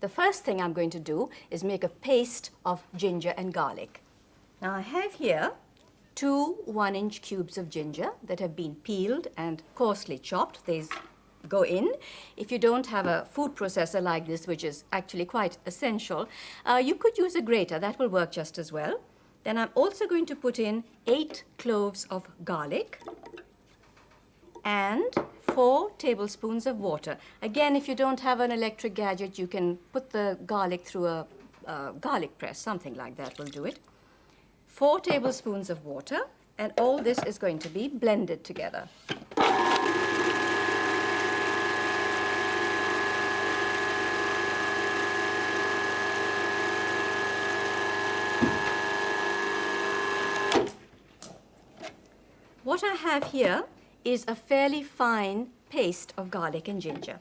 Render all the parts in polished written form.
The first thing I'm going to do is make a paste of ginger and garlic. Now I have here 2 1-inch cubes of ginger that have been peeled and coarsely chopped. These go in. If you don't have a food processor like this, which is actually quite essential, you could use a grater. That will work just as well. Then I'm also going to put in 8 cloves of garlic and 4 tablespoons of water. Again, if you don't have an electric gadget, you can put the garlic through a garlic press, something like that will do it. 4 tablespoons of water, and all this is going to be blended together. What I have here is a fairly fine paste of garlic and ginger.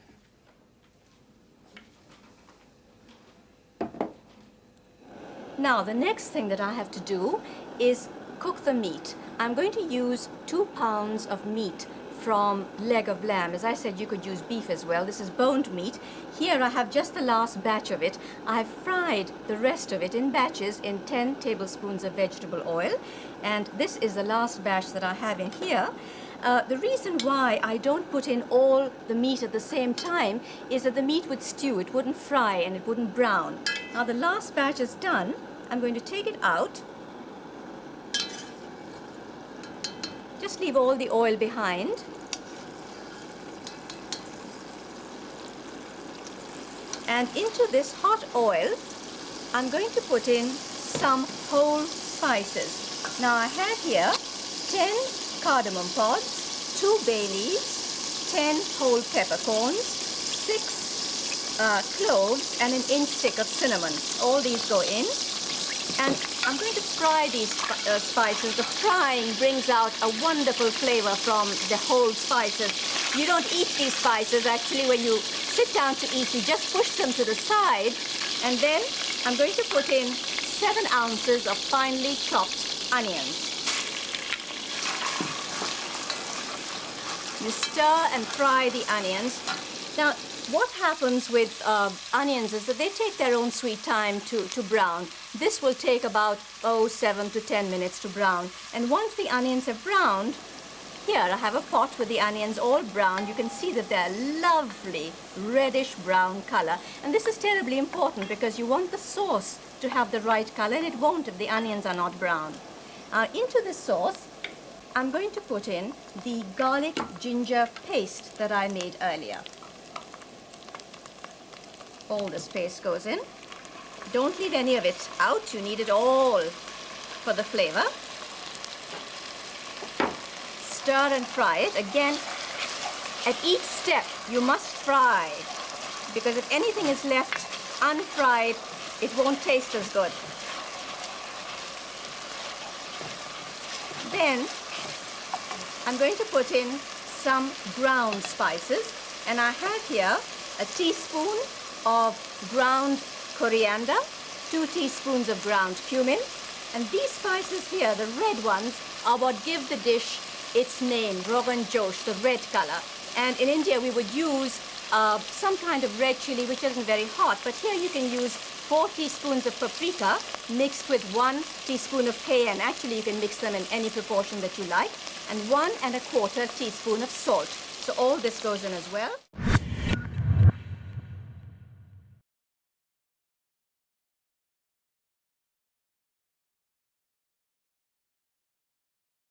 Now, the next thing that I have to do is cook the meat. I'm going to use 2 pounds of meat from leg of lamb. As I said, you could use beef as well. This is boned meat. Here I have just the last batch of it. I've fried the rest of it in batches in 10 tablespoons of vegetable oil. And this is the last batch that I have in here. The reason why I don't put in all the meat at the same time is that the meat would stew. It wouldn't fry and it wouldn't brown. Now the last batch is done. I'm going to take it out. Just leave all the oil behind. And into this hot oil, I'm going to put in some whole spices. Now I have here 10 cardamom pods, 2 bay leaves, 10 whole peppercorns, 6 cloves, and an inch thick of cinnamon. All these go in. And I'm going to fry these spices. The frying brings out a wonderful flavor from the whole spices. You don't eat these spices. Actually, when you sit down to eat, you just push them to the side. And then I'm going to put in 7 ounces of finely chopped onions. You stir and fry the onions. Now, what happens with onions is that they take their own sweet time to brown. This will take about 7 to 10 minutes to brown. And once the onions have browned, here I have a pot with the onions all browned. You can see that they're lovely reddish brown color. And this is terribly important because you want the sauce to have the right color, and it won't if the onions are not brown. Into the sauce, I'm going to put in the garlic ginger paste that I made earlier. All this paste goes in. Don't leave any of it out. You need it all for the flavor. Stir and fry it. Again, at each step, you must fry, because if anything is left unfried, it won't taste as good. Then, I'm going to put in some ground spices, and I have here a teaspoon of ground coriander, 2 teaspoons of ground cumin, and these spices here, the red ones, are what give the dish its name, Rogan Josh, the red color. And in India we would use some kind of red chili which isn't very hot, but here you can use 4 teaspoons of paprika mixed with 1 teaspoon of cayenne. Actually, you can mix them in any proportion that you like, and 1 1/4 teaspoon of salt. So all this goes in as well.